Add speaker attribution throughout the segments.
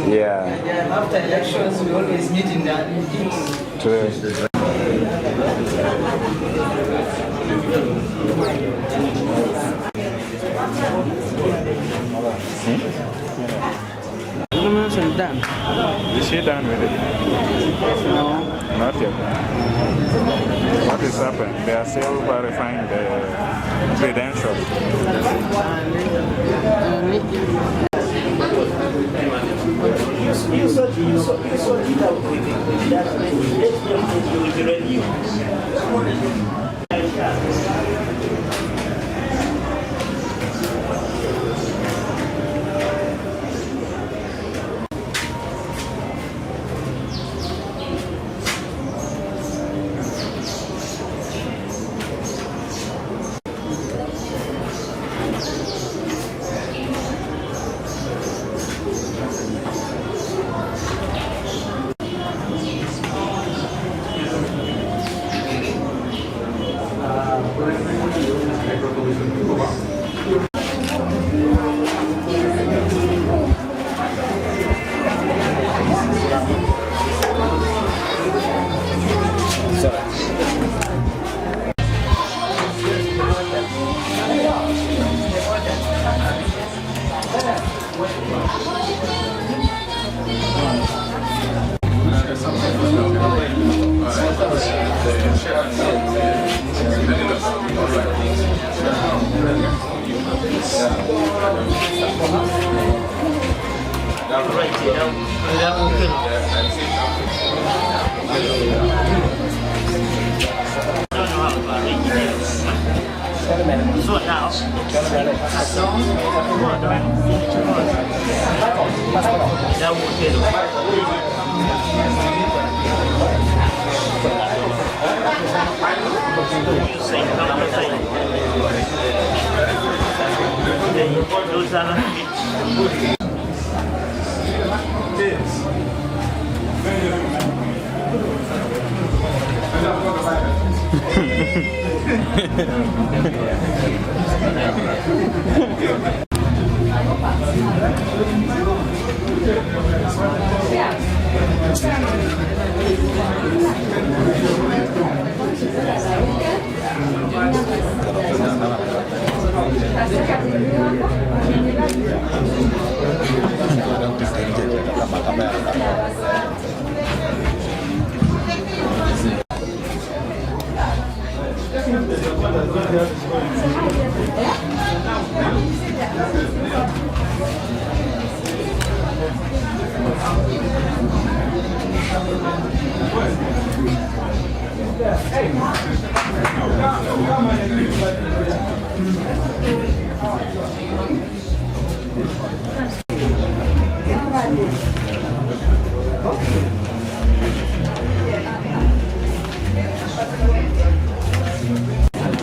Speaker 1: Yeah.
Speaker 2: And after elections, we always meet in the
Speaker 1: True.
Speaker 3: Done.
Speaker 1: Is she done with it?
Speaker 3: No.
Speaker 1: Not yet. What is happening? They are still verifying the credentials.
Speaker 4: You sort it out with that. You will be ready. So now,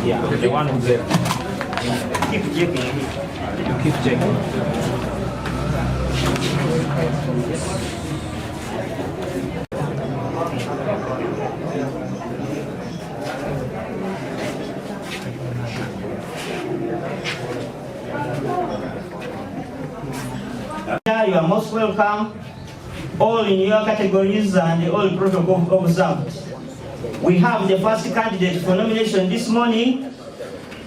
Speaker 5: yeah, the one who's there.
Speaker 4: keep checking.
Speaker 5: You keep checking.
Speaker 4: You are most welcome, all in your categories and all protocol observed. We have the first candidate for nomination this morning,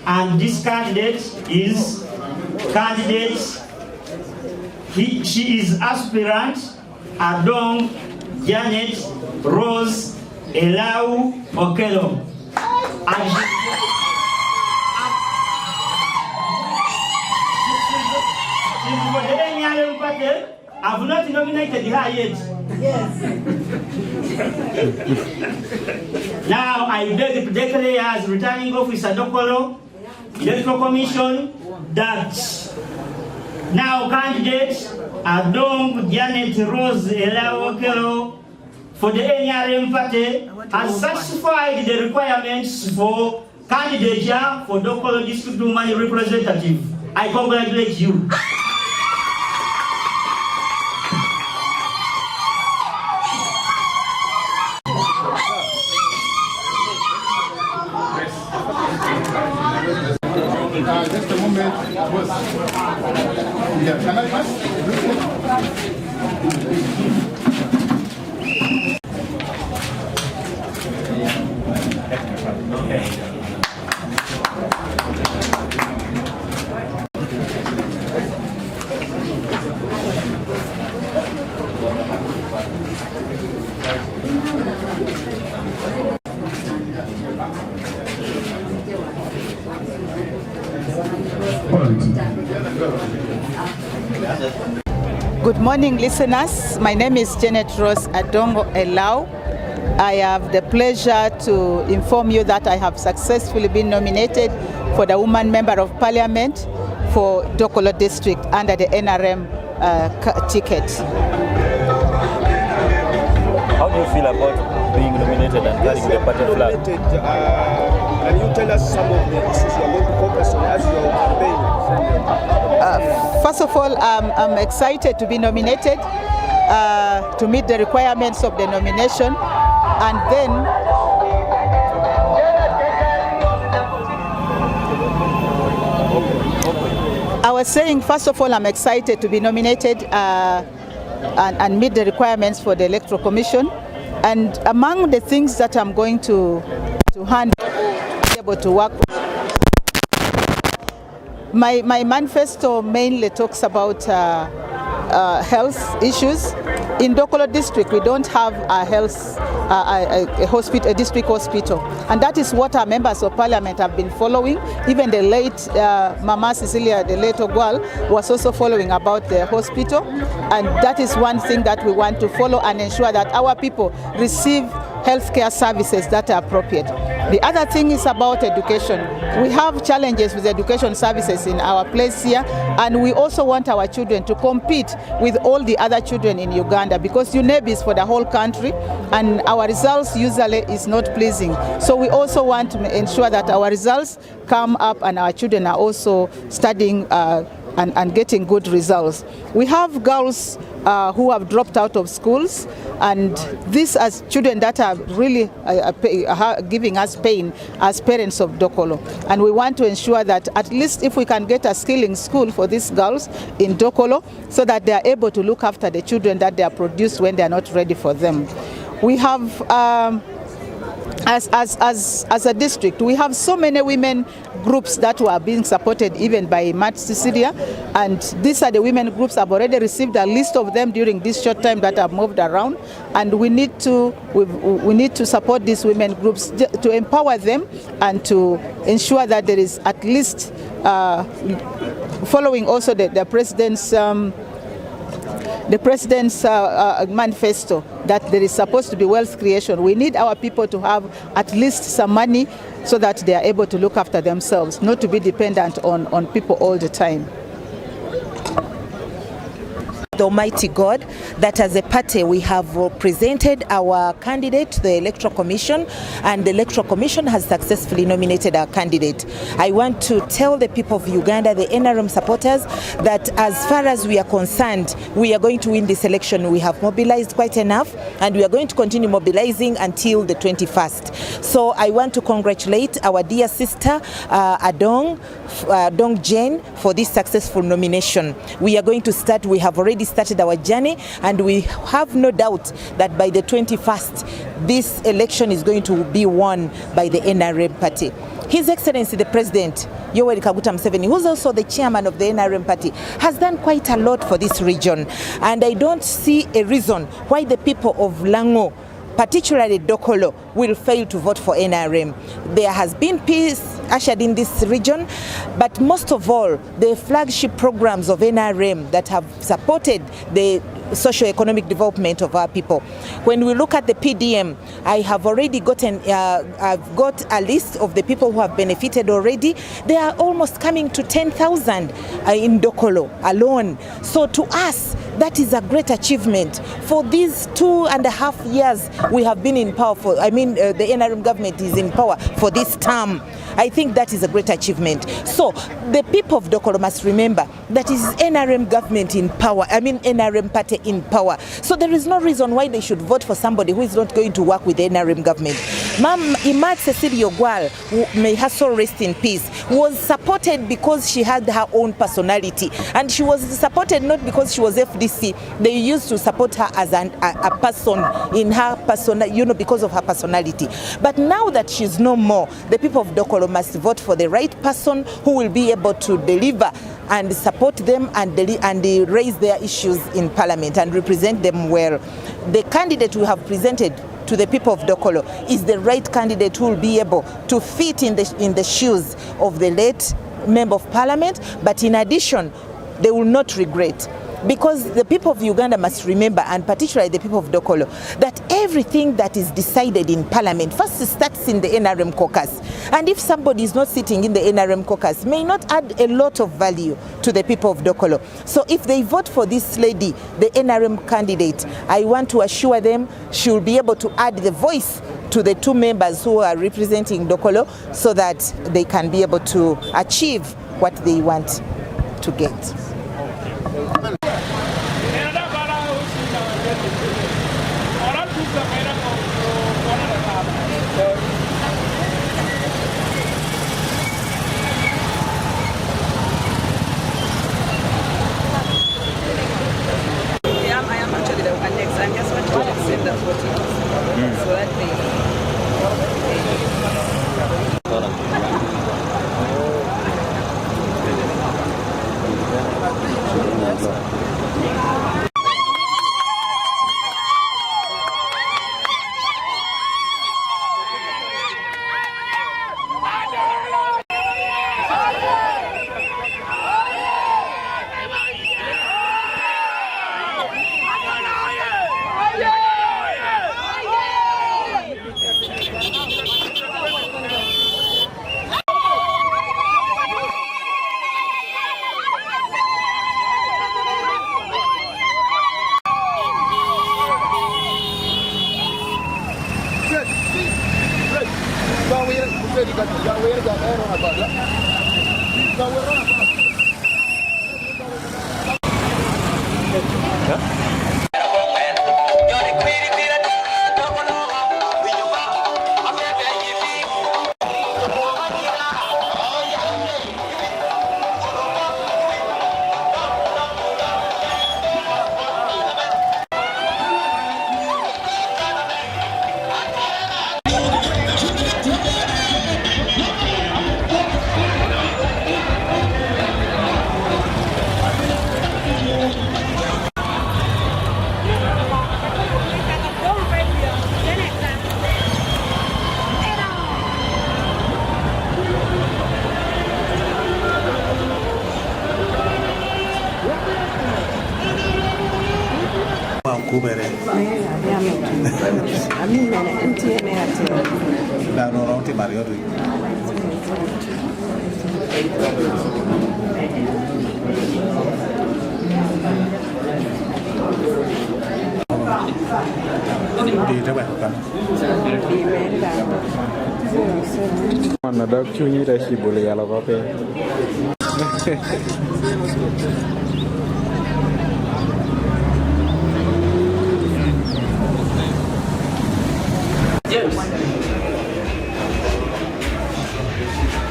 Speaker 4: and this candidate is she is aspirant Adongo Janet Rose Elau Okelo. And for the NRM party, I've not nominated her yet. Yes. Now I beg to declare as returning officer Dokolo, Electoral Commission, that now candidate Adongo Janet Rose Elau Okelo for the NRM party has satisfied the requirements for candidature for Dokolo District Woman Representative. I congratulate you.
Speaker 6: Just a moment, boss. Yeah, can I pass?
Speaker 7: Good morning, listeners. My name is Janet Rose Adongo Elau. I have the pleasure to inform you that I have successfully been nominated for the Woman Member of Parliament for Dokolo District under the NRM ticket.
Speaker 8: How do you feel about being nominated and carrying the party flag?
Speaker 9: Can you tell us some of the issues you are going to focus on as your campaign?
Speaker 7: First of all, I'm excited to be nominated to meet the requirements of the nomination, and then I was saying, first of all, I'm excited to be nominated and meet the requirements for the Electoral Commission. And among the things that I'm going to handle, be able to work with, my manifesto mainly talks about health issues. In Dokolo District, we don't have a district hospital, and that is what our members of parliament have been following. Even the late Mama Cecilia, the late Ogwal, was also following about the hospital, and that is one thing that we want to follow and ensure that our people receive healthcare services that are appropriate. The other thing is about education. We have challenges with education services in our place here, and we also want our children to compete with all the other children in Uganda, because UNEB is for the whole country and our results usually is not pleasing. So we also want to ensure that our results come up and our children are also studying and getting good results. We have girls who have dropped out of schools, and these are children that are really giving us pain as parents of Dokolo. And we want to ensure that at least if we can get a skilling school for these girls in Dokolo, so that they are able to look after the children that they are produced when they are not ready for them. We have as a district, we have so many women groups that were being supported even by Mat Cecilia, and these are the women groups. I've already received a list of them during this short time that I've moved around, and we need to support these women groups to empower them and to ensure that there is at least following also the president's manifesto that there is supposed to be wealth creation. We need our people to have at least some money so that they are able to look after themselves, not to be dependent on people all the time.
Speaker 10: The Almighty God, that as a party we have presented our candidate to the Electoral Commission, and the Electoral Commission has successfully nominated our candidate. I want to tell the people of Uganda, the NRM supporters, that as far as we are concerned, we are going to win this election. We have mobilized quite enough, and we are going to continue mobilizing until the 21st. So I want to congratulate our dear sister Adongo Jane for this successful nomination. We are going to start, we have already started our journey, and we have no doubt that by the 21st this election is going to be won by the NRM party. His Excellency the President Yoweri Kaguta Museveni, who's also the chairman of the NRM party, has done quite a lot for this region, and I don't see a reason why the people of Lango, particularly Dokolo, will fail to vote for NRM. There has been peace ushered in this region, but most of all, the flagship programs of NRM that have supported the socio-economic development of our people. When we look at the PDM, I have already gotten, I've got a list of the people who have benefited already. They are almost coming to 10,000 in Dokolo alone. So to us, that is a great achievement. For these 2.5 years we have been in power for, the NRM government is in power for this term. I think that is a great achievement. So the people of Dokolo must remember that is NRM government in power, NRM party in power. So there is no reason why they should vote for somebody who is not going to work with the NRM government. Ma'am Imad Cecilia Ogwal, may her soul rest in peace, was supported because she had her own personality, and she was supported not because she was FDC. They used to support her as a person in her because of her personality. But now that she's no more, the people of Dokolo must vote for the right person who will be able to deliver and support them and raise their issues in Parliament and represent them well. The candidate we have presented to the people of Dokolo is the right candidate who will be able to fit in the shoes of the late Member of Parliament, but in addition, they will not regret. Because the people of Uganda must remember, and particularly the people of Dokolo, that everything that is decided in Parliament first starts in the NRM caucus. And if somebody is not sitting in the NRM caucus, may not add a lot of value to the people of Dokolo. So if they vote for this lady, the NRM candidate, I want to assure them she will be able to add the voice to the two members who are representing Dokolo so that they can be able to achieve what they want to get.
Speaker 2: I am actually the next. I'm just want to accept the voting. So that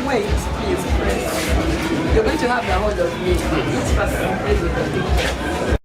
Speaker 2: wait, please press. You're going to have the hold of me. Each person press with the picture.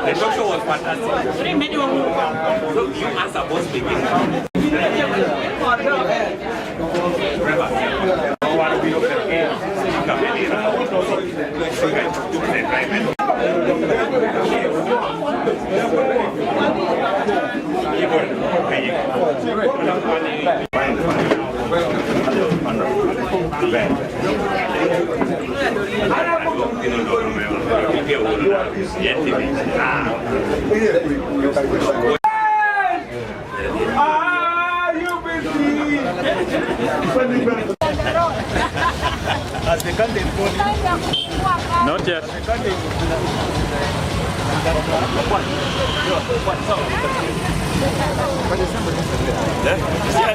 Speaker 5: The talk show was fantastic. So you are supposed to begin.
Speaker 1: As the candidate voting? Not yet.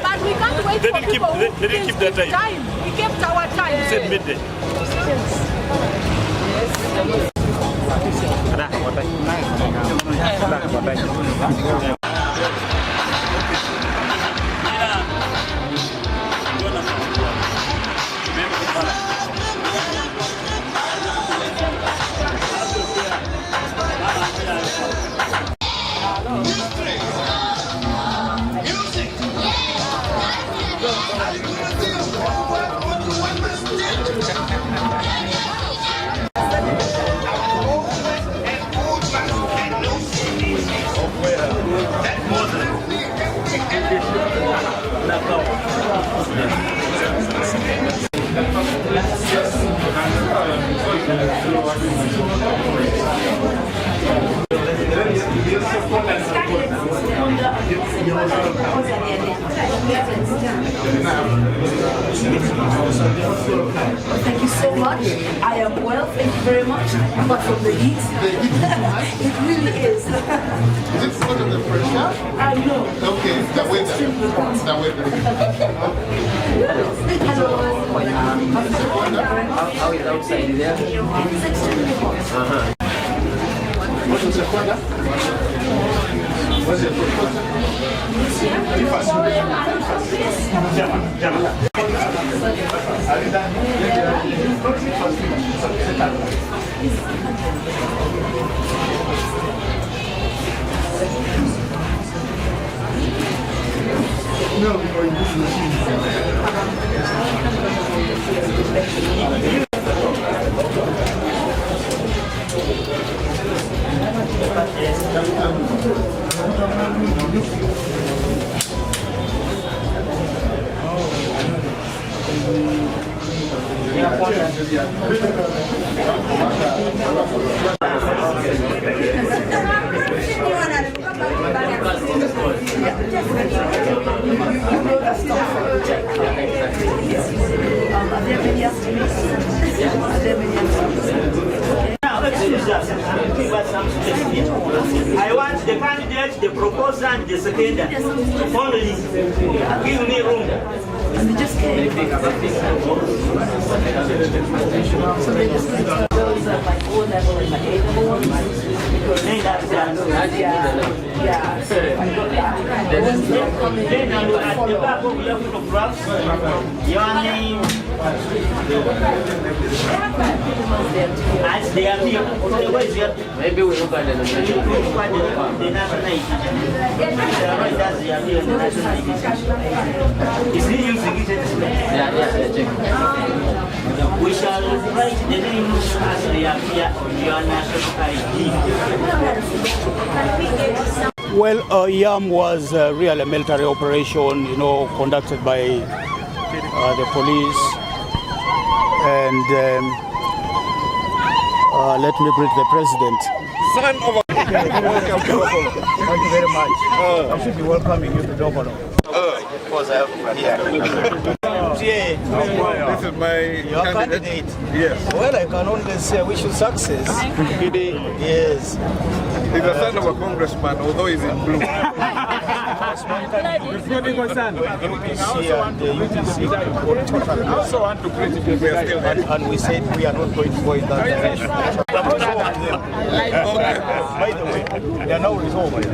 Speaker 6: But we can't wait
Speaker 1: They
Speaker 6: for
Speaker 1: didn't keep,
Speaker 6: people
Speaker 1: they didn't keep their time.
Speaker 6: We kept our time.
Speaker 1: You said midday.
Speaker 6: Thank you so much. I am well, thank you very much. But from the heat, it really is.
Speaker 11: Is it because of the pressure?
Speaker 6: I know.
Speaker 11: Okay, the weather. The weather.
Speaker 6: Hello.
Speaker 3: How is outside there?
Speaker 6: It's extremely hot.
Speaker 11: What was the weather? Was it no, before you
Speaker 4: I want the candidate, the proposer, and the seconder only. Give me room.
Speaker 6: And they just came. So they just went to those at my O level and my A level ones. Because yeah, so I got that. The ones that come in,
Speaker 4: Then at the
Speaker 6: follow.
Speaker 4: back of your photographs, your name, as they appear. Where is your?
Speaker 3: Maybe we look at the
Speaker 4: The nationality. That's the appear the nationality. Is he using it?
Speaker 3: yeah, check.
Speaker 4: We shall write the name as they appear on your national ID.
Speaker 12: Well, YAM was really a military operation, conducted by the police. And let me greet the president.
Speaker 1: Son of a... Welcome to Dokolo.
Speaker 12: Thank you very much. I should be welcoming you to Dokolo.
Speaker 1: Of course, I have This is my candidate. Yes.
Speaker 12: Well, I can only say I wish you success. Yes.
Speaker 1: He's the son of a congressman, although he's in blue.
Speaker 12: I also want to criticise we are still and we said we are not going to go in that direction. By the way, they are now resolved.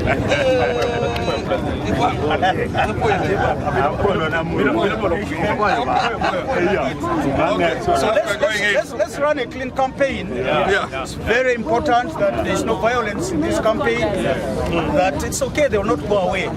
Speaker 12: So let's run a clean campaign. It's very important that there is no violence in this campaign, that it's okay, they will not go away.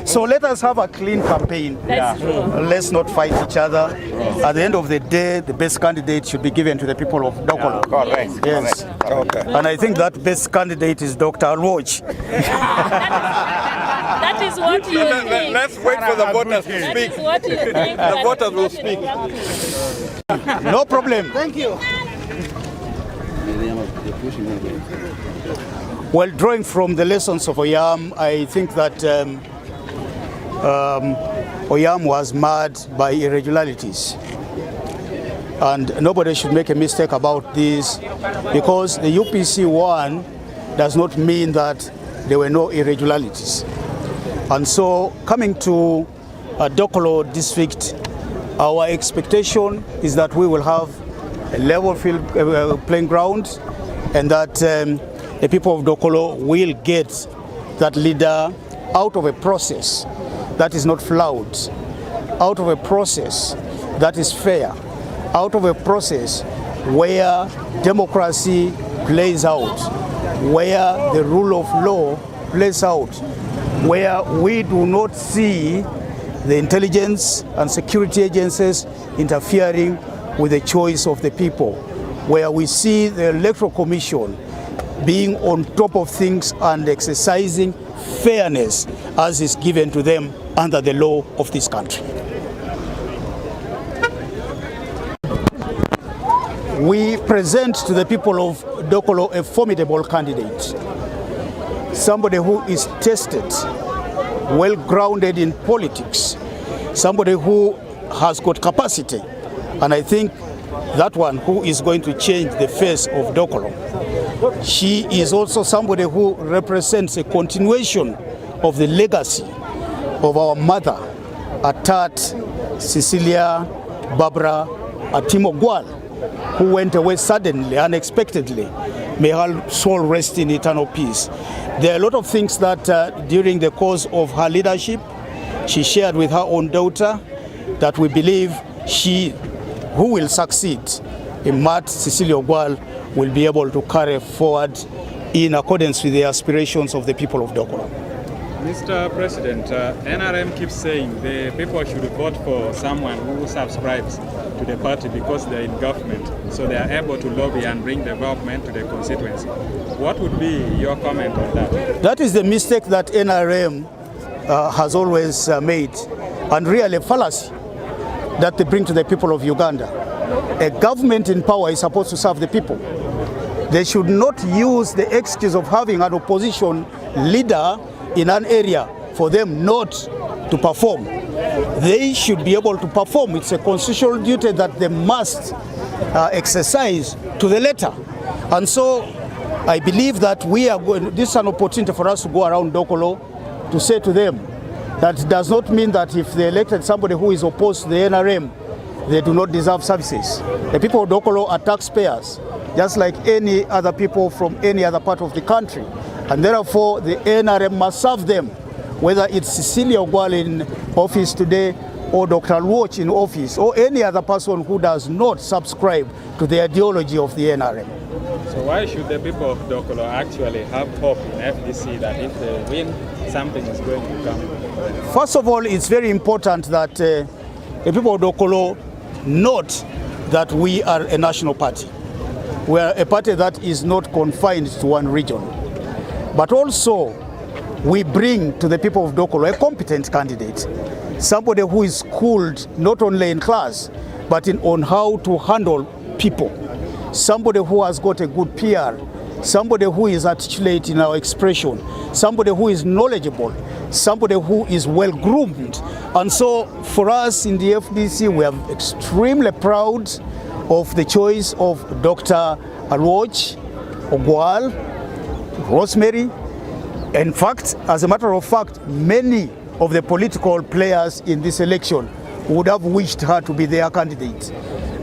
Speaker 12: So let us have a clean campaign. Let's not fight each other. At the end of the day, the best candidate should be given to the people of Dokolo.
Speaker 11: Correct.
Speaker 12: Yes.
Speaker 11: Okay.
Speaker 12: And I think that best candidate is Dr. Alwoch.
Speaker 13: That is what you think.
Speaker 11: Let's wait for the voters to
Speaker 13: That
Speaker 11: speak.
Speaker 13: is what you think.
Speaker 11: The voters will speak.
Speaker 12: No problem.
Speaker 4: Thank you.
Speaker 12: Well, drawing from the lessons of Oyam, I think that Oyam was marred by irregularities. And nobody should make a mistake about this, because the UPC won does not mean that there were no irregularities. And so coming to Dokolo district, our expectation is that we will have a level field playing ground, and that the people of Dokolo will get that leader out of a process that is not flawed, out of a process that is fair, out of a process where democracy plays out, where the rule of law plays out, where we do not see the intelligence and security agencies interfering with the choice of the people, where we see the Electoral Commission being on top of things and exercising fairness as is given to them under the law of this country. We present to the people of Dokolo a formidable candidate, somebody who is tested, well grounded in politics, somebody who has got capacity, and I think that one who is going to change the face of Dokolo. She is also somebody who represents a continuation of the legacy of our mother, Atat Cecilia Barbara Atimo Gwal, who went away suddenly, unexpectedly. May her soul rest in eternal peace. There are a lot of things that during the course of her leadership, she shared with her own daughter, that we believe she, who will succeed in Mat Cecilia Gwal, will be able to carry forward in accordance with the aspirations of the people of Dokolo.
Speaker 1: Mr. President, NRM keeps saying the people should vote for someone who subscribes to the party because they're in government, so they are able to lobby and bring development to the constituency. What would be your comment on that?
Speaker 12: That is the mistake that NRM has always made, and really a fallacy that they bring to the people of Uganda. A government in power is supposed to serve the people. They should not use the excuse of having an opposition leader in an area for them not to perform. They should be able to perform. It's a constitutional duty that they must exercise to the letter. And so I believe that we are going, this is an opportunity for us to go around Dokolo to say to them that it does not mean that if they elected somebody who is opposed to the NRM, they do not deserve services. The people of Dokolo are taxpayers, just like any other people from any other part of the country. And therefore, the NRM must serve them, whether it's Cecilia Ogwal in office today, or Dr. Alwoch in office, or any other person who does not subscribe to the ideology of the NRM.
Speaker 1: So why should the people of Dokolo actually have hope in FDC that if they win, something is going to come?
Speaker 12: First of all, it's very important that the people of Dokolo note that we are a national party. We are a party that is not confined to one region. But also, we bring to the people of Dokolo a competent candidate, somebody who is schooled not only in class, but on how to handle people, somebody who has got a good PR, somebody who is articulate in our expression, somebody who is knowledgeable, somebody who is well groomed. And so for us in the FDC, we are extremely proud of the choice of Dr. Alwoch, Ogwal, Rosemary, In fact, as a matter of fact, many of the political players in this election would have wished her to be their candidate.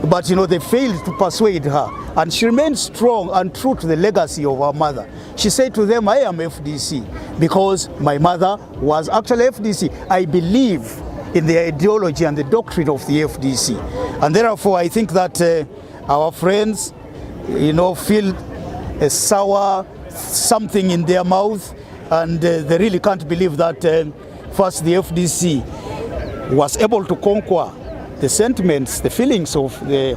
Speaker 12: But, you know, they failed to persuade her. And she remained strong and true to the legacy of her mother. She said to them, I am FDC because my mother was actually FDC. I believe in the ideology and the doctrine of the FDC. And therefore, I think that our friends, you know, feel a sour something in their mouth, and they really can't believe that first the FDC was able to conquer the sentiments, the feelings of the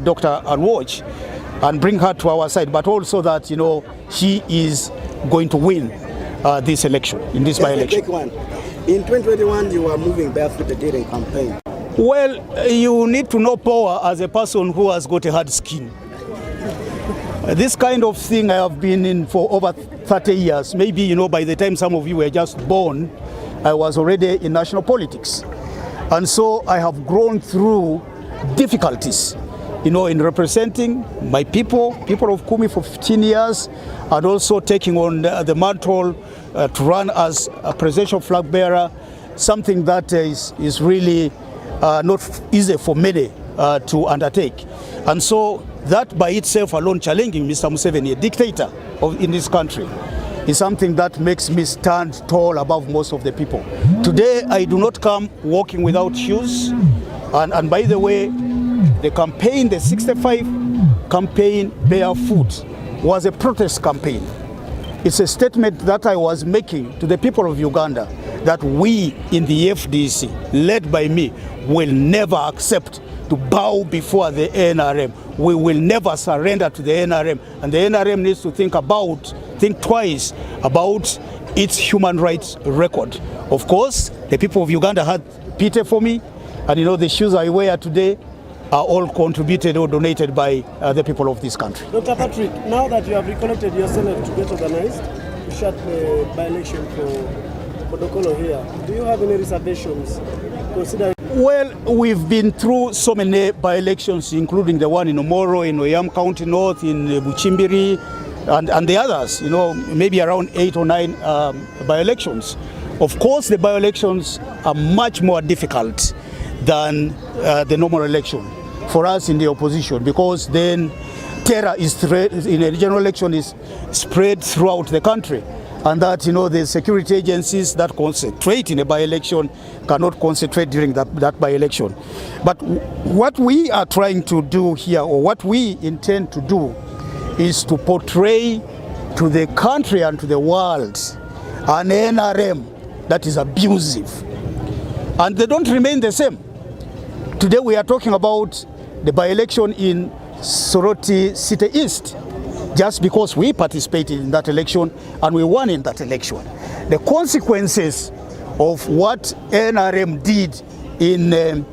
Speaker 12: Dr. Anwoch and bring her to our side, but also that, you know, she is going to win this election, in this by-election.
Speaker 9: In 2021, you were moving barefooted during campaign.
Speaker 12: Well, you need to know power as a person who has got a hard skin. This kind of thing I have been in for over 30 years. Maybe, you know, by the time some of you were just born, I was already in national politics. And so I have grown through difficulties, you know, in representing my people of Kumi for 15 years, and also taking on the mantle to run as a presidential flag bearer, something that is really not easy for many to undertake. And so that by itself alone, challenging Mr. Museveni, a dictator in this country, is something that makes me stand tall above most of the people. Today, I do not come walking without shoes. And by the way, the campaign, the 65 campaign barefoot, was a protest campaign. It's a statement that I was making to the people of Uganda that we in the FDC, led by me, will never accept to bow before the NRM. We will never surrender to the NRM. And the NRM needs to think twice about its human rights record. Of course, the people of Uganda had pity for me, and you know, the shoes I wear today are all contributed or donated by the people of this country.
Speaker 9: Dr. Patrick, now that you have recollected your Senate to get organized, to shut the by-election for Dokolo here, do you have any reservations?
Speaker 12: Well, we've been through so many by-elections, including the one in Omoro, in Oyam County North, in Buchimbiri, and the others, you know, maybe around 8 or 9 by-elections. Of course, the by-elections are much more difficult than the normal election for us in the opposition, because then terror in a general election is spread throughout the country, and that, you know, the security agencies that concentrate in a by-election cannot concentrate during that by-election. But what we are trying to do here, or what we intend to do, is to portray to the country and to the world an NRM that is abusive. And they don't remain the same. Today we are talking about the by-election in Soroti City East, just because we participated in that election and we won in that election. The consequences of what NRM did in the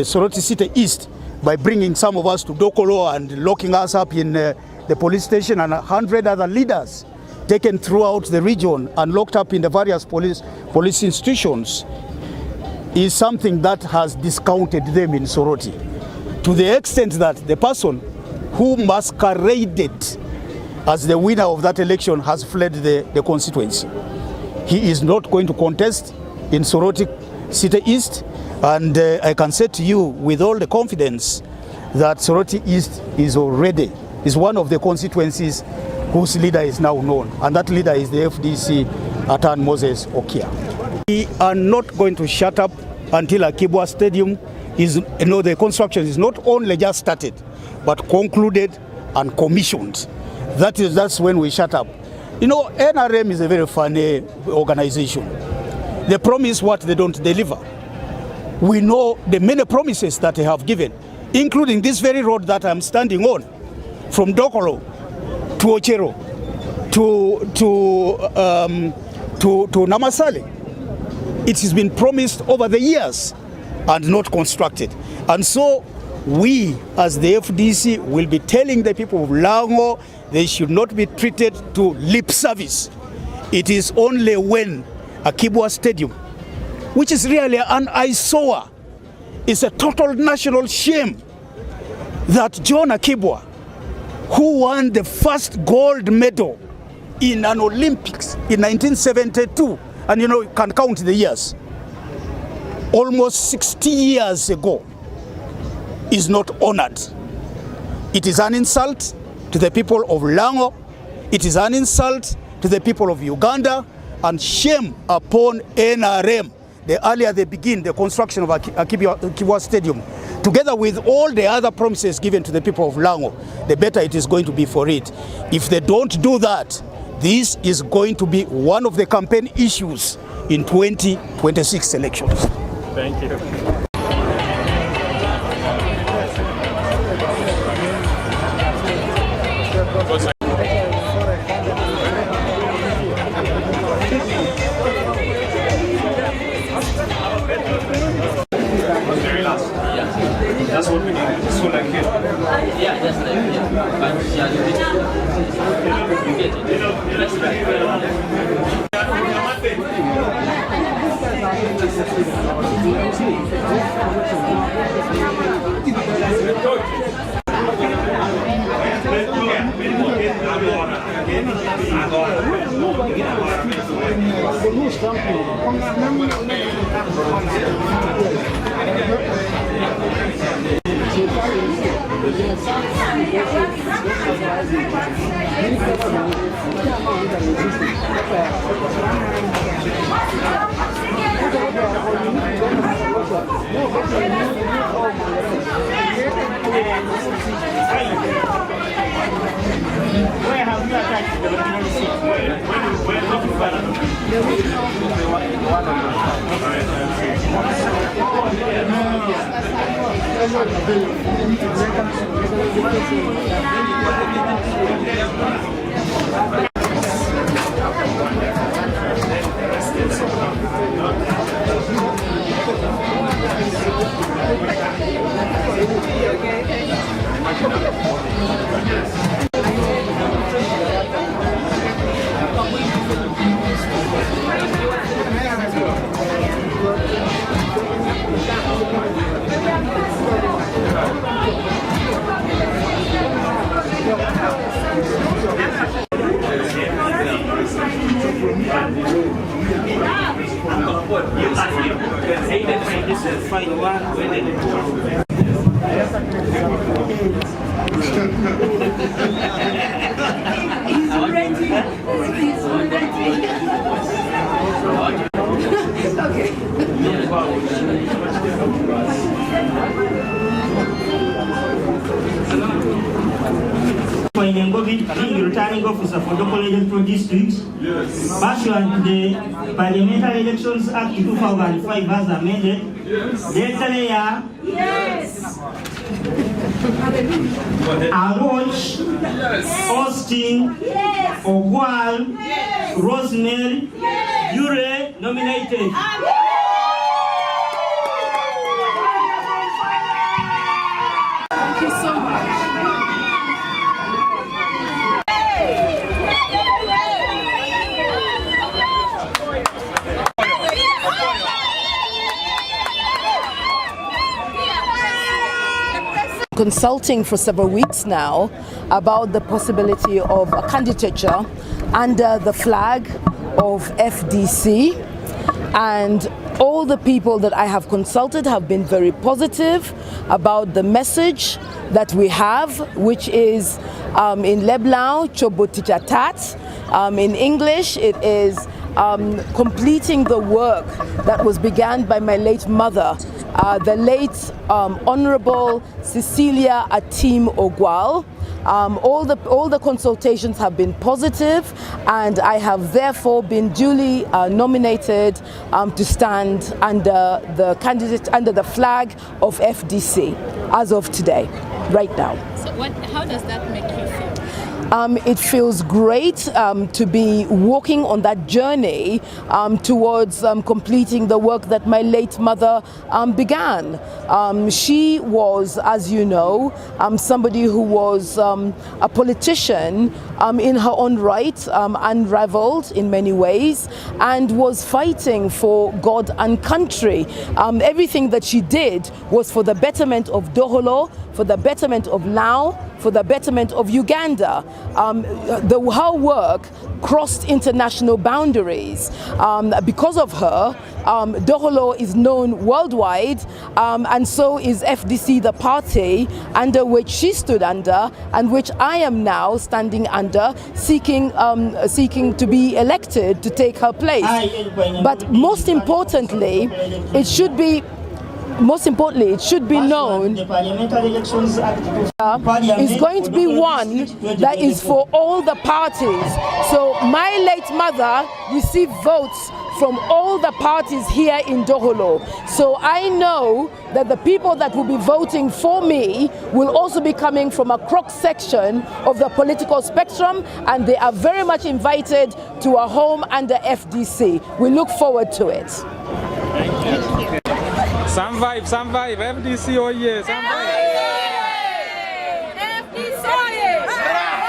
Speaker 12: Soroti City East, by bringing some of us to Dokolo and locking us up in the police station, and 100 other leaders taken throughout the region and locked up in the various police institutions, is something that has discounted them in Soroti, to the extent that the person who masqueraded as the winner of that election has fled the constituency. He is not going to contest in Soroti City East, and I can say to you with all the confidence that Soroti East is one of the constituencies whose leader is now known, and that leader is the FDC Atan Moses Okia. We are not going to shut up until Akibwa Stadium is, you know, the construction is not only just started, but concluded and commissioned. That's when we shut up. You know, NRM is a very funny organization. They promise what they don't deliver. We know the many promises that they have given, including this very road that I'm standing on, from Dokolo to Ochero to Namasale. It has been promised over the years and not constructed. And so we, as the FDC, will be telling the people of Lango they should not be treated to lip service. It is only when Akibwa Stadium, which is really an eyesore, is a total national shame that John Akibwa, who won the first gold medal in an Olympics in 1972, and you know, you can count the years, almost 60 years ago, is not honored. It is an insult to the people of Lango, it is an insult to the people of Uganda, and shame upon NRM. The earlier they begin the construction of Kibwa Stadium, together with all the other promises given to the people of Lango, the better it is going to be for it. If they don't do that, this is going to be one of the campaign issues in 2026 elections.
Speaker 1: Thank you.
Speaker 5: That's what we need. So like here.
Speaker 3: Yeah, that's like here. But you get it. That's
Speaker 4: Where have you attached the original seat? Where did you find being returning officer for Dokolo Electoral District, pursuant to the Parliamentary Elections Act 2005 as amended, Electoral,
Speaker 6: Yes.
Speaker 4: Aroch, Austin, Ogwal, Rosemary, Yure nominated.
Speaker 2: Thank you so much.
Speaker 10: Consulting for several weeks now about the possibility of a candidature under the flag of FDC, and all the people that I have consulted have been very positive about the message that we have, which is in Leblon, Chobotichatat. In English, it is completing the work that was begun by my late mother, the late Honorable Cecilia Atim Ogwal. All the consultations have been positive, and I have therefore been duly nominated to stand under the flag of FDC as of today, right now.
Speaker 13: So how does that make you feel?
Speaker 10: It feels great to be walking on that journey towards completing the work that my late mother began. She was, as you know, somebody who was a politician in her own right, unrivaled in many ways, and was fighting for God and country. Everything that she did was for the betterment of Dokolo, for the betterment of Lao,
Speaker 14: for the betterment of Uganda. Her work crossed international boundaries. Because of her, Dokolo is known worldwide, and so is FDC, the party under which she stood under and which I am now standing under, seeking to be elected to take her place. But most importantly, it should be known is going to be one that is for all the parties. So my late mother received votes from all the parties here in Dokolo. So I know that the people that will be voting for me will also be coming from a cross-section of the political spectrum, and they are very much invited to a home under FDC. We look forward to it.
Speaker 1: Some vibe, FDC, oh yeah, some vibe.
Speaker 15: FDC,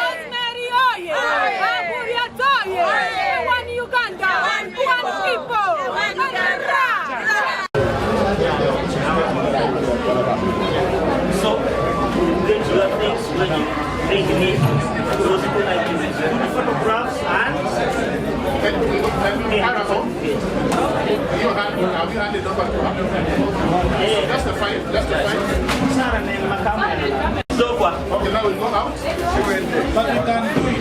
Speaker 15: Rosemary, one Uganda, one people,
Speaker 4: So, photographs and
Speaker 11: That's the fight.
Speaker 4: So far.
Speaker 11: Okay, now we go out. But we can do it.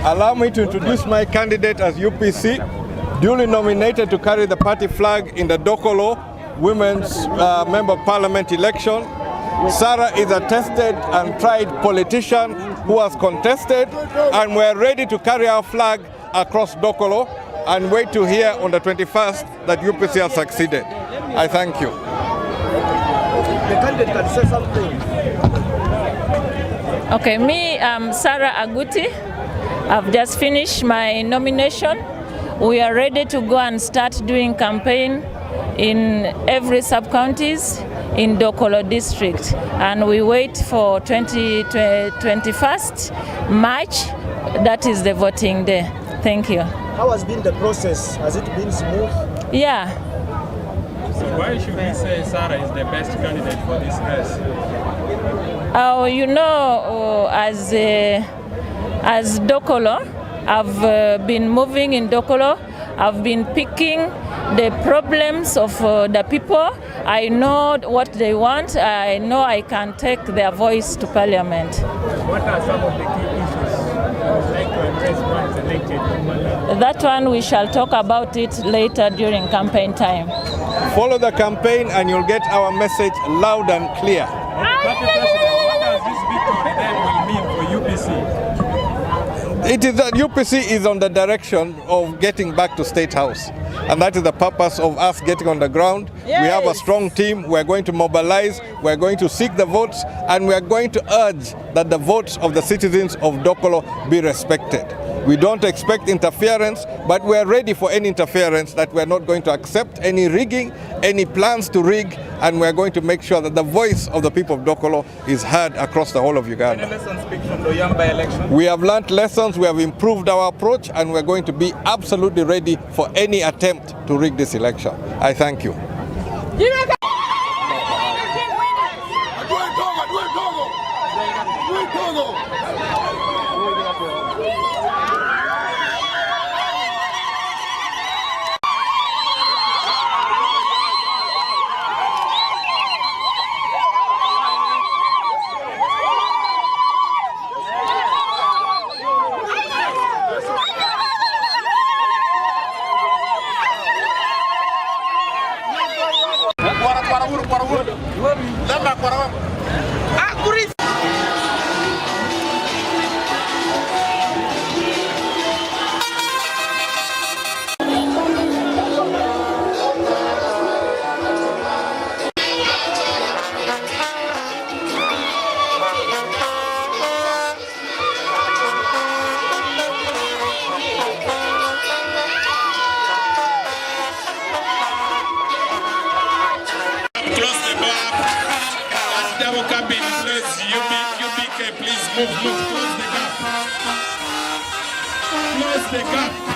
Speaker 11: Allow me to introduce my candidate as UPC, duly nominated to carry the party flag in the Dokolo Women's Member of Parliament election. Sarah is a tested and tried politician who has contested, and we're ready to carry our flag across Dokolo and wait to hear on the 21st that UPC has succeeded. I thank you.
Speaker 9: The candidate can say something.
Speaker 16: Okay, me, I'm Sarah Aguti. I've just finished my nomination. We are ready to go and start doing campaign in every sub-counties in Dokolo district. And we wait for 21st March. That is the voting day. Thank you.
Speaker 9: How has been the process? Has it been smooth?
Speaker 16: Yeah.
Speaker 1: So why should we say Sarah is the best candidate for this race?
Speaker 16: You know, as Dokolo, I've been moving in Dokolo. I've been picking the problems of the people. I know what they want. I know I can take their voice to Parliament.
Speaker 1: What are some of the key issues you would like to address once elected?
Speaker 16: That one we shall talk about it later during campaign time.
Speaker 11: Follow the campaign and you'll get our message loud and clear.
Speaker 1: Party President, what does this victory then will mean for UPC?
Speaker 11: It is that UPC is on the direction of getting back to State House. And that is the purpose of us getting on the ground. Yes. We have a strong team. We're going to mobilize. We're going to seek the votes. And we're going to urge that the votes of the citizens of Dokolo be respected. We don't expect interference, but we're ready for any interference, that we're not going to accept any rigging, any plans to rig, and we're going to make sure that the voice of the people of Dokolo is heard across the whole of Uganda.
Speaker 1: Any lessons speak from the Yamba election?
Speaker 11: We have learned lessons, we have improved our approach, and we're going to be absolutely ready for any attempt to rig this election. I thank you.
Speaker 17: BK, please move, close the gap. Close the gap.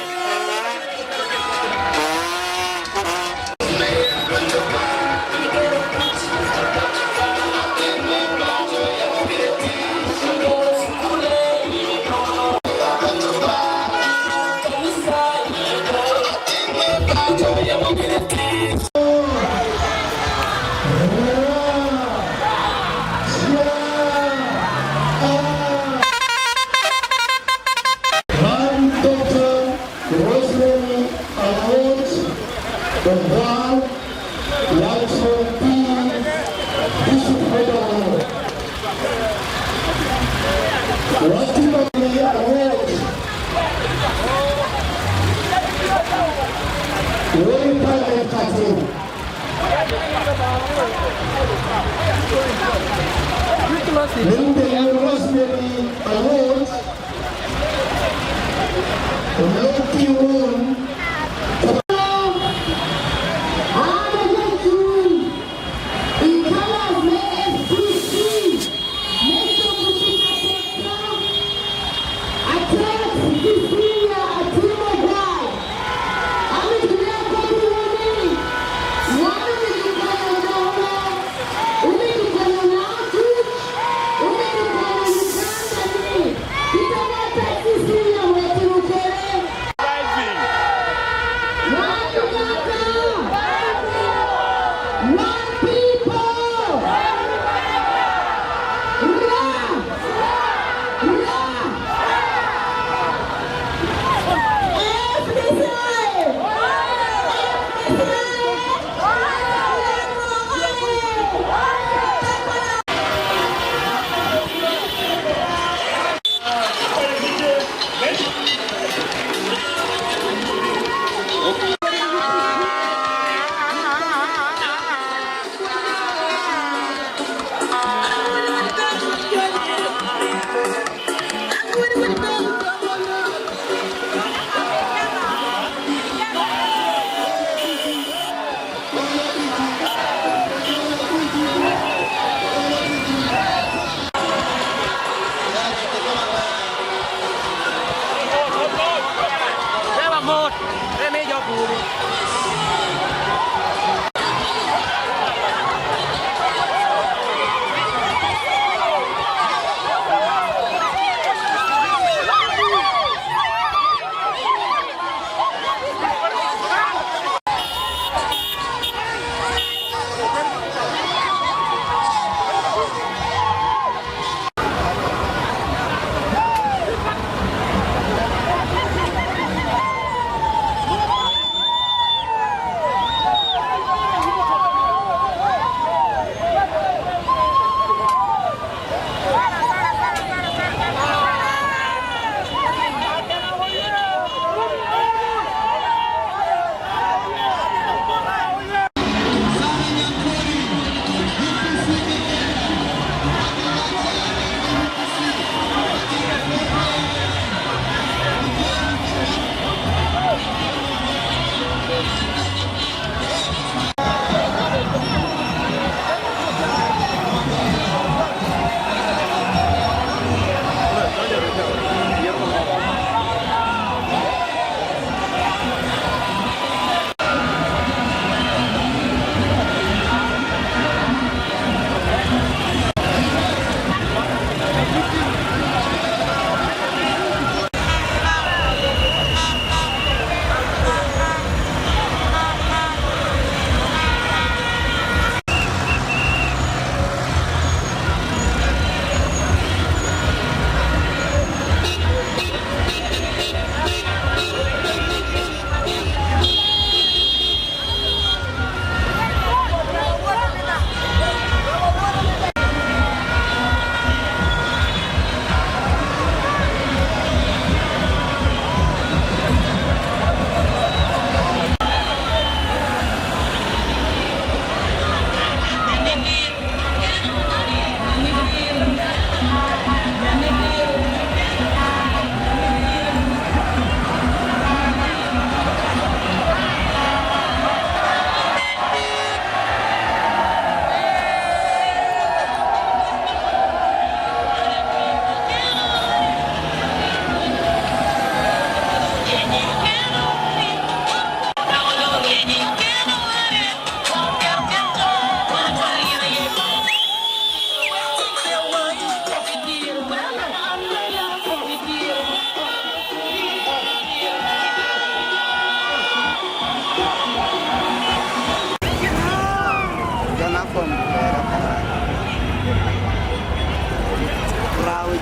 Speaker 18: is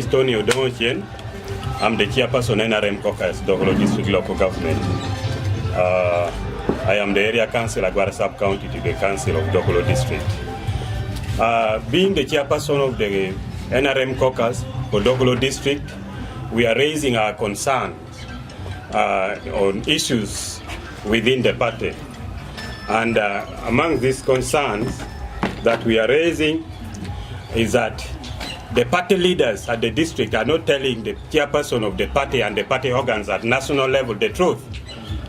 Speaker 18: Adongo. I'm the chairperson NRM caucus, Dokolo District Local Government. I am the area councillor, Agwara Sub-County to the Council of Dokolo District. Being the chairperson of the NRM caucus for Dokolo District, we are raising our concerns on issues within the party. And among these concerns that we are raising is that the party leaders at the district are not telling the chairperson of the party and the party organs at national level the truth.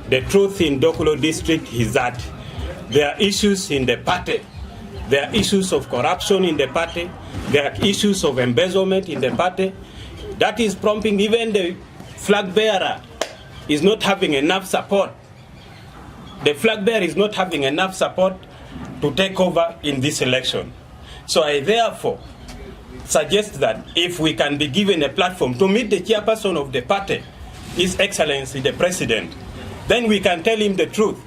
Speaker 18: The truth in Dokolo District is that there are issues in the party. There are issues of corruption in the party. There are issues of embezzlement in the party. That is prompting even the flag bearer is not having enough support. The flag bearer is not having enough support to take over in this election. So I therefore suggest that if we can be given a platform to meet the chairperson of the party, His Excellency the President, then we can tell him the truth.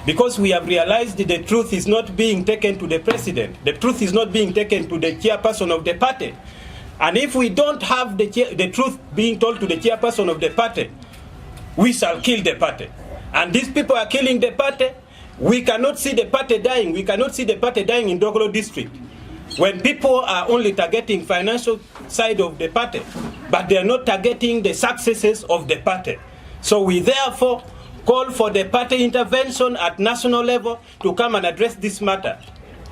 Speaker 18: Because we have realized that the truth is not being taken to the President. The truth is not being taken to the chairperson of the party. And if we don't have the truth being told to the chairperson of the party, we shall kill the party. And these people are killing the party. We cannot see the party dying. We cannot see the party dying in Dokolo District. When people are only targeting financial side of the party, but they are not targeting the successes of the party. So we therefore call for the party intervention at national level to come and address this matter.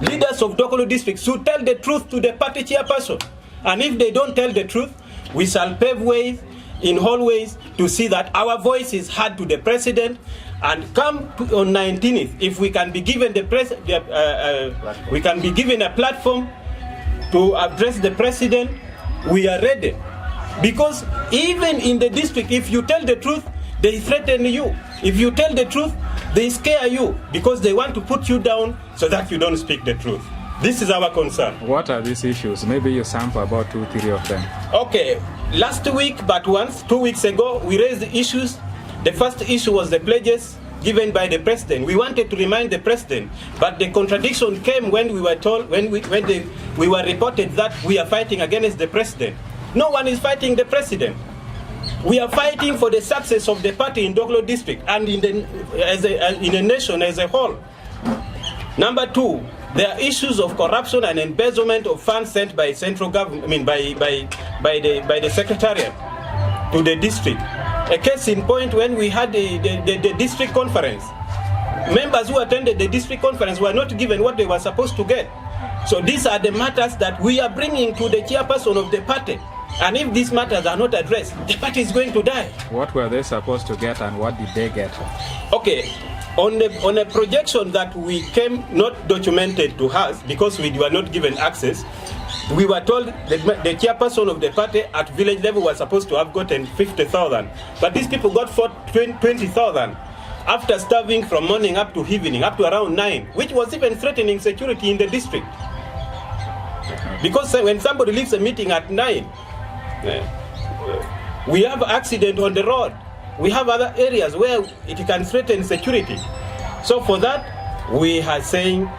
Speaker 18: Leaders of Dokolo District should tell the truth to the party chairperson. And if they don't tell the truth, we shall pave ways in hallways to see that our voice is heard to the President. And come on 19th, if we can be given we can be given a platform to address the President, we are ready. Because even in the district, if you tell the truth, they threaten you. If you tell the truth, they scare you because they want to put you down so that you don't speak the truth. This is our concern.
Speaker 1: What are these issues? Maybe you sample about 2-3 of them.
Speaker 18: Okay, last week, but once, 2 weeks ago, we raised the issues. The first issue was the pledges given by the President. We wanted to remind the President, but the contradiction came when we were told, we were reported that we are fighting against the President. No one is fighting the President. We are fighting for the success of the party in Dokolo District and in the nation as a whole. Number two, there are issues of corruption and embezzlement of funds sent by central government, by the Secretariat to the district. A case in point when we had the district conference. Members who attended the district conference were not given what they were supposed to get. So these are the matters that we are bringing to the chairperson of the party. And if these matters are not addressed, the party is going to die.
Speaker 1: What were they supposed to get and what did they get?
Speaker 18: Okay, on a projection that we came not documented to us because we were not given access, we were told that the chairperson of the party at village level was supposed to have gotten 50,000. But these people got 20,000 after starving from morning up to evening, up to around 9, which was even threatening security in the district. Because when somebody leaves a meeting at 9, we have accident on the road. We have other areas where it can threaten security. So for that, we are saying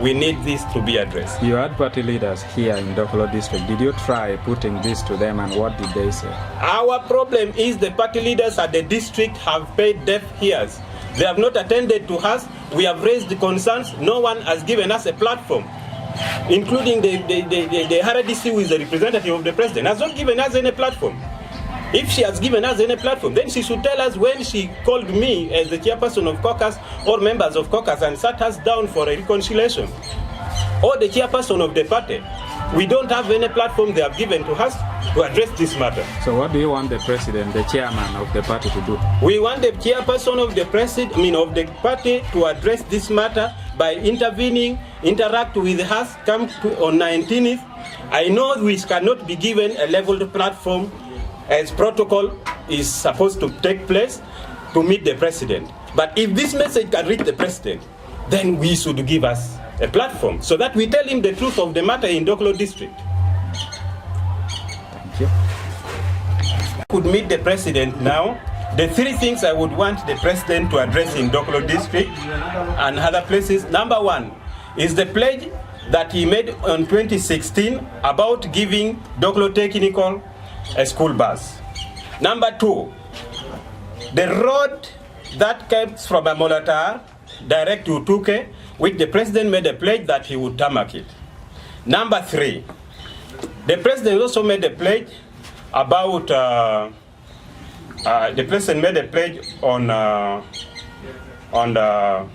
Speaker 18: we need this to be addressed.
Speaker 1: You had party leaders here in Dokolo District. Did you try putting this to them and what did they say?
Speaker 18: Our problem is the party leaders at the district have paid deaf ears. They have not attended to us. We have raised the concerns. No one has given us a platform, including the RDC, who is the representative of the President, has not given us any platform. If she has given us any platform, then she should tell us when she called me as the chairperson of caucus or members of caucus and sat us down for a reconciliation. Or the chairperson of the party. We don't have any platform they have given to us to address this matter.
Speaker 1: So what do you want the President, the chairman of the party to do?
Speaker 18: We want the chairperson of the of the party to address this matter by intervening, interact with us, come on 19th. I know we cannot be given a leveled platform as protocol is supposed to take place to meet the President. But if this message can reach the President, then we should give us a platform so that we tell him the truth of the matter in Dokolo District.
Speaker 1: Thank you.
Speaker 18: Could meet the President now, The three things I would want the president to address in Dokolo district and other places. Number one is the pledge that he made on 2016 about giving Dokolo Technical a school bus. Number two, the road that comes from Amolata direct to Tuke, which the president made a pledge that he would tarmac it. Number three, the president also made a pledge about the president made a pledge on the. No,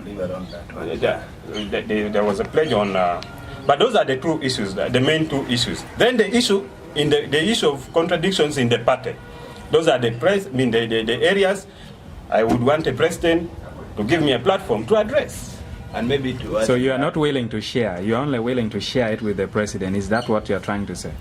Speaker 18: leave it on that one. There was a pledge on, but those are the two issues, the main two issues. Then the issue in the issue of contradictions in the party. Those are the the areas I would want the president to give me a platform to address. And maybe to.
Speaker 1: So you are not willing to share. You are only willing to share it with the president. Is that what you are trying to say?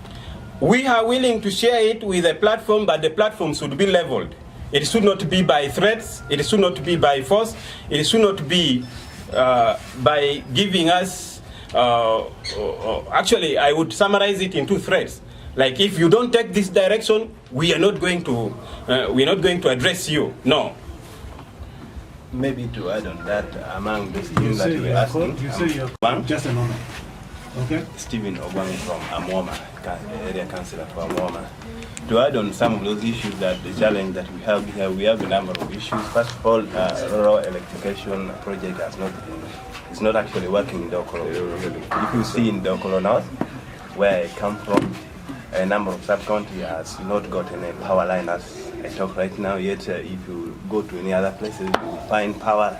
Speaker 18: We are willing to share it with a platform, but the platform should be leveled. It should not be by threats. It should not be by force. It should not be by giving us. Actually, I would summarize it in two threats. Like, if you don't take this direction, we are not going to. We are not going to address you. No.
Speaker 19: Maybe to add on that, among the things that you were asking,
Speaker 9: just a moment. Okay.
Speaker 19: Stephen Obang from Amwoma, area councillor for Amwoma. To add on some of those issues that the challenge that we have here, we have a number of issues. First of all, rural electrification project is not actually working in Dokolo. If you see in Dokolo North, where I come from, a number of sub-county has not gotten a power line as I talk right now. Yet, if you go to any other places, you will find power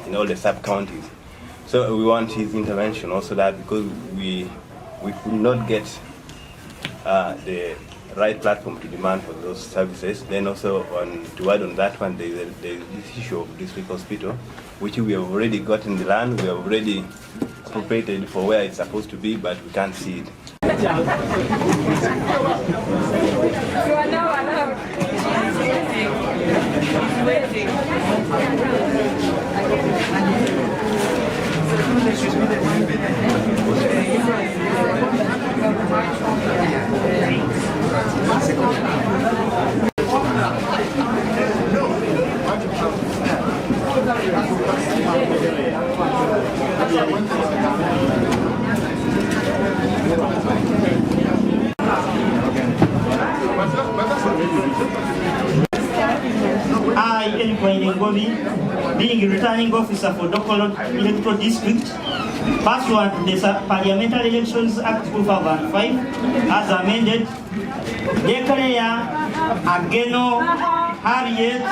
Speaker 19: in all the sub-counties. So we want his intervention also, that because we could not get the right platform to demand for those services. Then also to add on that one, there's this issue of district hospital, which we have already gotten the land, we have already appropriated for where it's supposed to be, but we can't see it.
Speaker 15: You are now allowed. Waiting.
Speaker 4: I, being a returning officer for Dokolo Electoral District, pursuant to the Parliamentary Elections Act 2005, as amended, declare Ageno Harriet,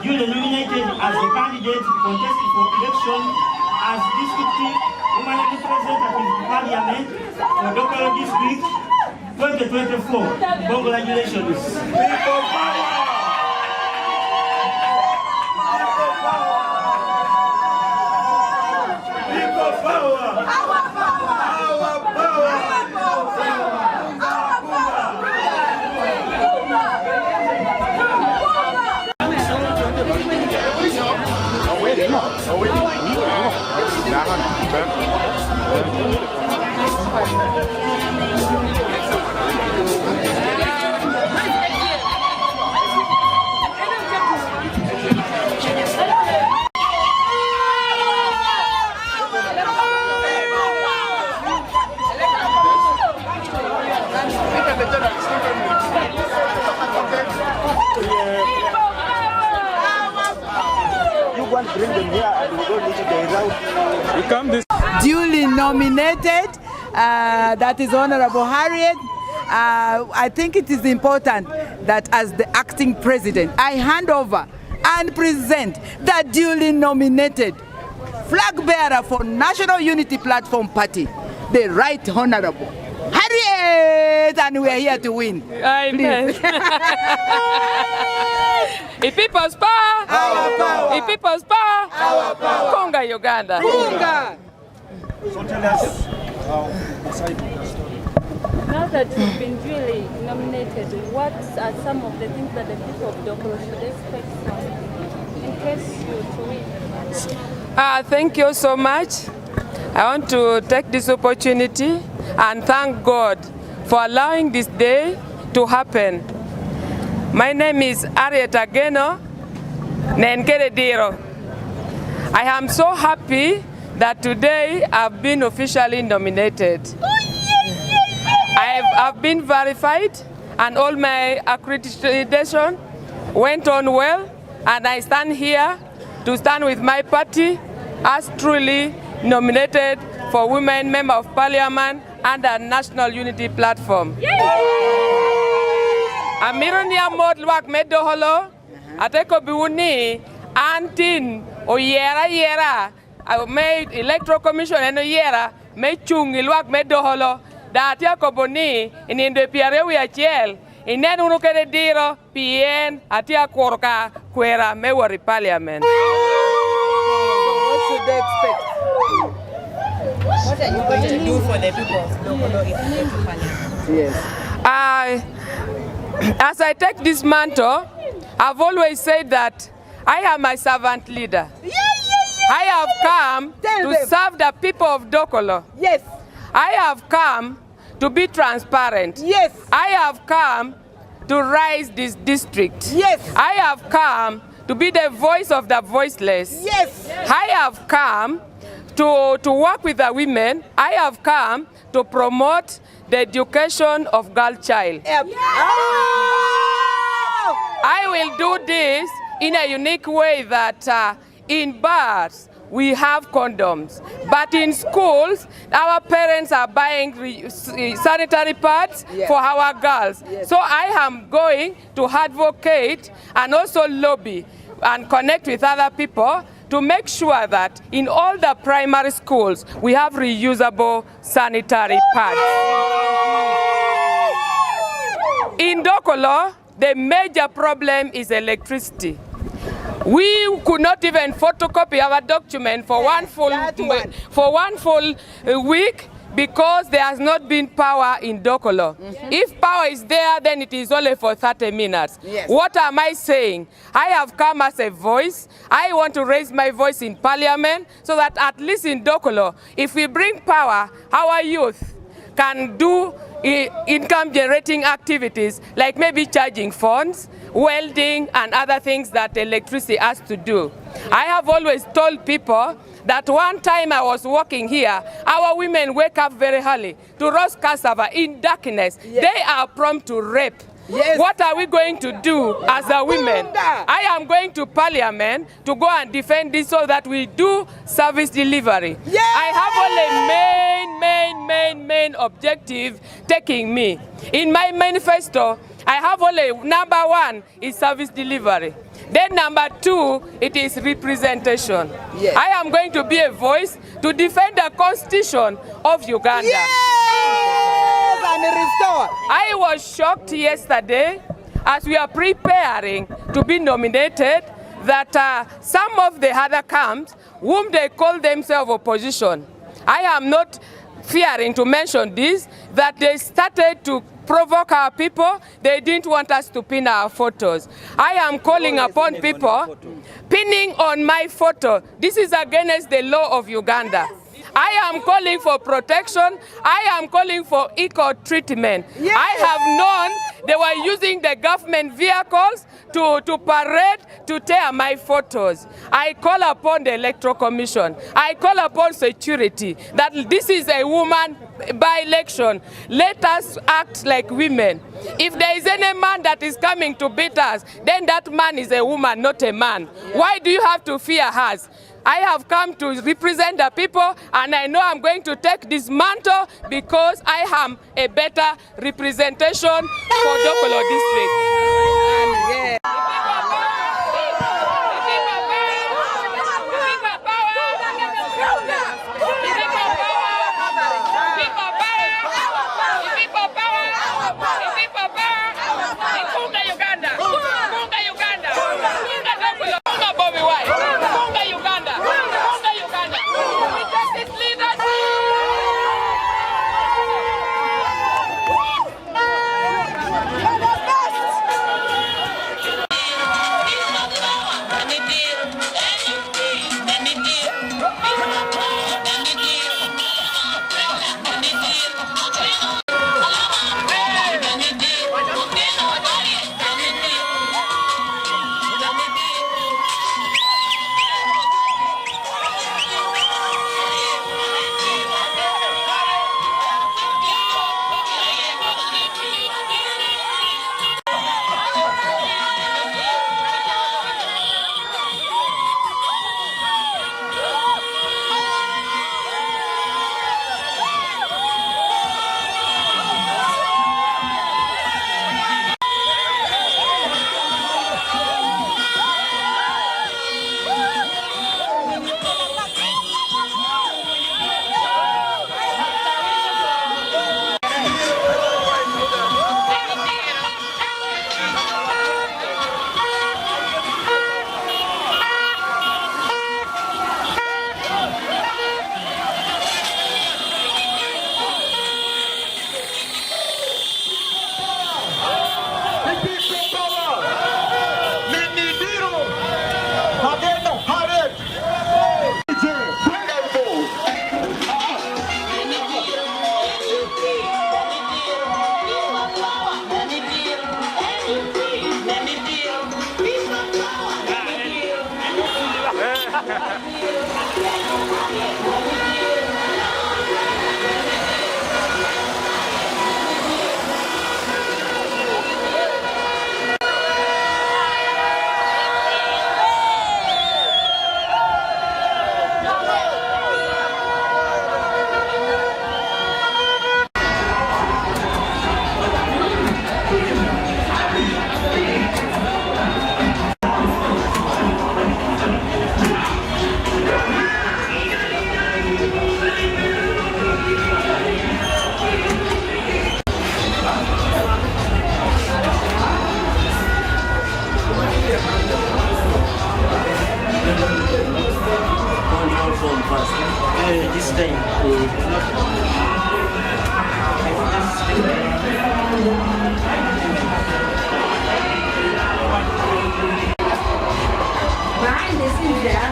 Speaker 4: duly nominated as the candidate contesting for election as District Woman Representative Parliament for Dokolo District 2024. Congratulations. People power!
Speaker 9: Bring them here and we don't need to go around.
Speaker 1: You come this.
Speaker 7: Duly nominated, that is Honorable Harriet. I think it is important that as the acting president, I hand over and present the duly nominated flag bearer for National Unity Platform Party, the Right Honorable Harriet, and we are here to win.
Speaker 15: Amen. If people's power,
Speaker 9: our power.
Speaker 15: If people's power,
Speaker 9: Our power.
Speaker 15: Konga Uganda.
Speaker 7: Kunga.
Speaker 9: So tell us
Speaker 13: Now that you've been duly nominated, what are some of the things that the people of Dokolo should expect from you in case you to win?
Speaker 15: Thank you so much. I want to take this opportunity and thank God for allowing this day to happen. My name is Arieta Geno Nenkerediro. I am so happy that today I've been officially nominated. I've been verified and all my accreditation went on well, and I stand here to stand with my party as truly nominated for Women Member of Parliament under National Unity Platform. Amironia modlwak medoholo ateko biuni antin o yera me Electoral Commission eno yera me chung ilwak medoholo da atia koboni ininde piarewi achiel inen unu kede diro pien atia korka kwera me wari Parliament.
Speaker 10: So what should they expect? What are you going to do for the people of Dokolo if you go to Parliament?
Speaker 15: Yes. As I take this mantle, I've always said that I am a servant leader. I have come to serve the people of Dokolo.
Speaker 10: Yes.
Speaker 15: I have come to be transparent.
Speaker 10: Yes.
Speaker 15: I have come to rise this district.
Speaker 10: Yes.
Speaker 15: I have come to be the voice of the voiceless.
Speaker 10: Yes.
Speaker 15: I have come to work with the women. I have come to promote the education of girl child.
Speaker 10: Yep.
Speaker 15: I will do this in a unique way that in bars we have condoms, but in schools our parents are buying sanitary pads for our girls. So I am going to advocate and also lobby and connect with other people to make sure that in all the primary schools we have reusable sanitary pads. In Dokolo, the major problem is electricity. We could not even photocopy our document for one full week because there has not been power in Dokolo. If power is there, then it is only for 30 minutes.
Speaker 10: Yes.
Speaker 15: What am I saying? I have come as a voice. I want to raise my voice in Parliament so that at least in Dokolo, if we bring power, our youth can do income generating activities like maybe charging phones, welding and other things that electricity has to do. I have always told people that one time I was working here, our women wake up very early to roast cassava in darkness. Yes. They are prompt to rape. Yes. What are we going to do as a women? I am going to Parliament to go and defend this so that we do service delivery. Yes. I have only main objective taking me. In my manifesto, I have only number 1 is service delivery. Then number 2, it is representation. Yes. I am going to be a voice to defend the constitution of Uganda.
Speaker 10: Yes. And restore.
Speaker 15: I was shocked yesterday as we are preparing to be nominated that some of the other camps, whom they call themselves opposition, I am not fearing to mention this, that they started to provoke our people. They didn't want us to pin our photos. I am calling upon people pinning on my photo. This is against the law of Uganda. I am calling for protection. I am calling for equal treatment. Yes. I have known they were using the government vehicles to parade, to tear my photos. I call upon the Electoral Commission. I call upon security that this is a woman by-election. Let us act like women. If there is any man that is coming to beat us, then that man is a woman, not a man. Yeah. Why do you have to fear us? I have come to represent the people, and I know I'm going to take this mantle because I am a better representation for Dokolo district.
Speaker 10: Yeah.
Speaker 4: This time.
Speaker 6: Behind the scenes there.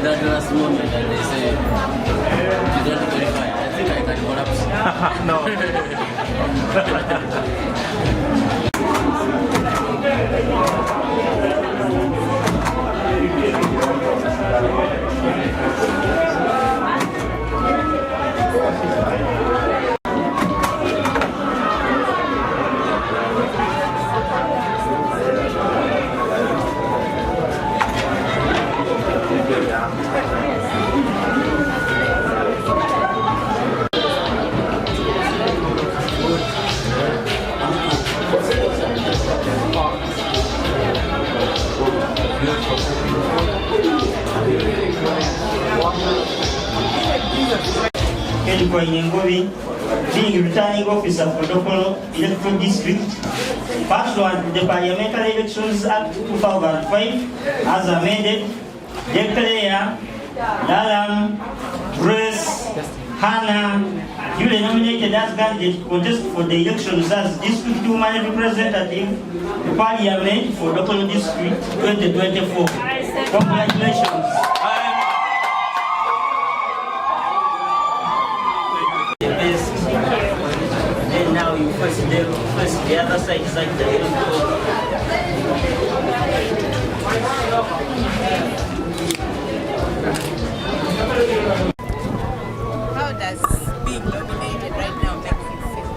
Speaker 3: That last moment and they say you don't qualify. I think I can collapse.
Speaker 4: No. Being returning officer for Dokolo Electoral District, pursuant to the Parliamentary Elections Act 2005, as amended, declare Lalam, Grace, Hannah, duly nominated as candidate to contest for the elections as District Woman Representative to Parliament for Dokolo District 2024. Congratulations. And now you first the other side is like the
Speaker 10: How does being nominated right now make you feel?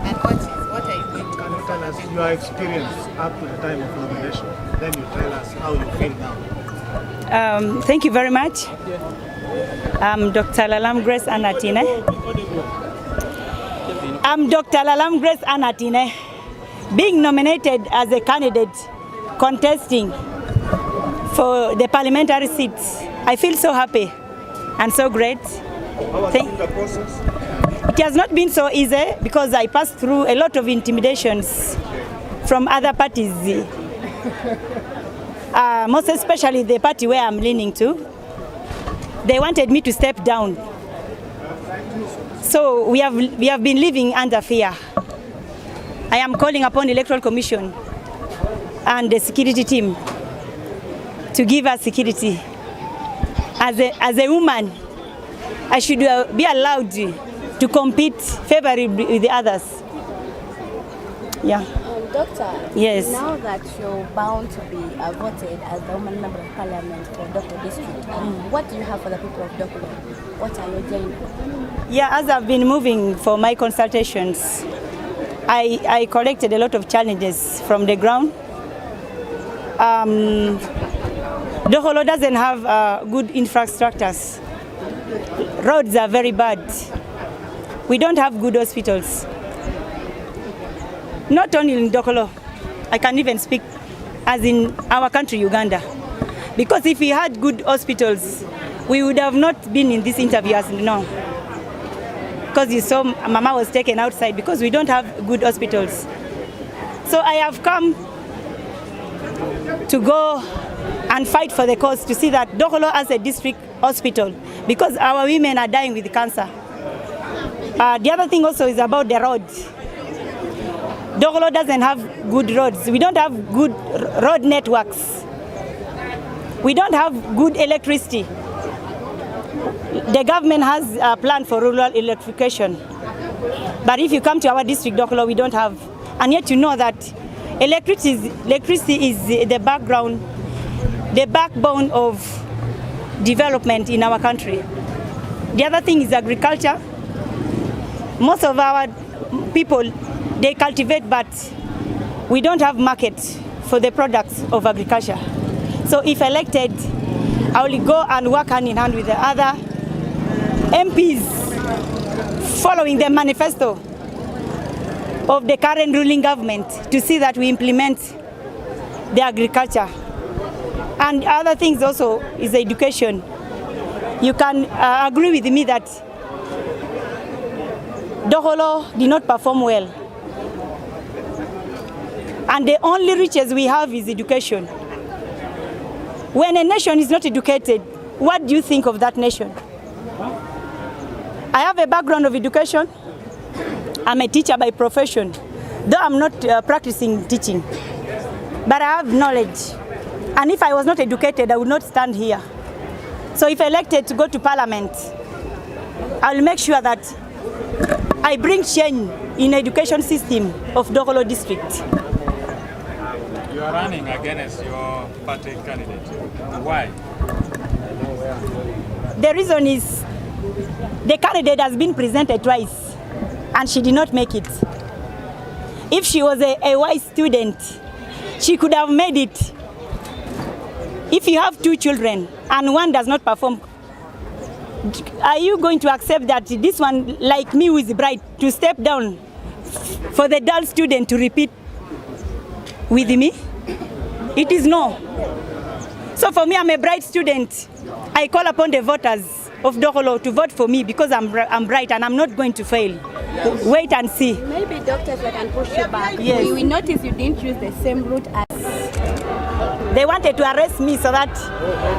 Speaker 10: And what are you going to do?
Speaker 9: Tell us your experience up to the time of nomination. Then you tell us how you feel now.
Speaker 20: Thank you very much. I'm Dr. Lalam Grace Anatine. Being nominated as a candidate contesting for the parliamentary seats, I feel so happy and so great.
Speaker 9: How was the process?
Speaker 20: It has not been so easy because I passed through a lot of intimidations from other parties, most especially the party where I'm leaning to. They wanted me to step down. So we have been living under fear. I am calling upon the Electoral Commission and the security team to give us security. As a woman, I should be allowed to compete favorably with the others. Yeah.
Speaker 13: Doctor,
Speaker 20: yes.
Speaker 13: Now that you're bound to be voted as the woman member of parliament for Dokolo district, what do you have for the people of Dokolo? What are your agenda?
Speaker 20: Yeah, as I've been moving for my consultations, I collected a lot of challenges from the ground. Dokolo doesn't have good infrastructures. Roads are very bad. We don't have good hospitals. Not only in Dokolo, I can even speak as in our country, Uganda. Because if we had good hospitals, we would have not been in this interview as now. Because you saw Mama was taken outside because we don't have good hospitals. So I have come to go and fight for the cause to see that Dokolo has a district hospital because our women are dying with cancer. The other thing also is about the roads. Dokolo doesn't have good roads. We don't have good road networks. We don't have good electricity. The government has a plan for rural electrification. But if you come to our district, Dokolo, we don't have. And yet you know that electricity is the background, the backbone of development in our country. The other thing is agriculture. Most of our people, they cultivate, but we don't have market for the products of agriculture. So if elected, I will go and work hand in hand with the other MPs following the manifesto of the current ruling government to see that we implement the agriculture. And other things also is education. You can agree with me that Dokolo did not perform well. And the only riches we have is education. When a nation is not educated, what do you think of that nation? I have a background of education. I'm a teacher by profession, though I'm not practicing teaching. But I have knowledge. And if I was not educated, I would not stand here. So if elected to go to parliament, I'll make sure that I bring change in education system of Dokolo district.
Speaker 1: You are running against your party candidate. Why?
Speaker 20: The reason is the candidate has been presented twice and she did not make it. If she was a wise student, she could have made it. If you have 2 children and one does not perform, are you going to accept that this one, like me who is bright, to step down for the dull student to repeat with me? It is no. So for me, I'm a bright student. I call upon the voters of Dokolo to vote for me because I'm bright and I'm not going to fail. Wait and see.
Speaker 13: Maybe doctors can push you back.
Speaker 20: Yes.
Speaker 13: We notice you didn't choose the same route as...
Speaker 20: They wanted to arrest me so that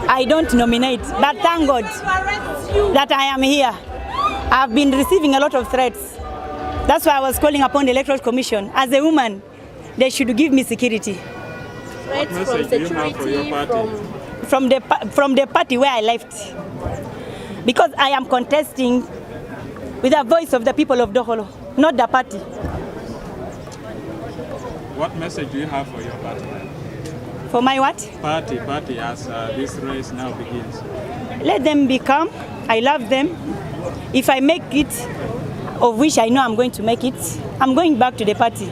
Speaker 20: I don't nominate. But thank God that I am here. I've been receiving a lot of threats. That's why I was calling upon the Electoral Commission. As a woman, they should give me security.
Speaker 13: Threats from security,
Speaker 20: from the party where I left. Because I am contesting with the voice of the people of Dokolo, not the party.
Speaker 1: What message do you have for your party?
Speaker 20: For my what?
Speaker 1: Party as this race now begins.
Speaker 20: Let them be calm. I love them. If I make it, of which I know I'm going to make it, I'm going back to the party.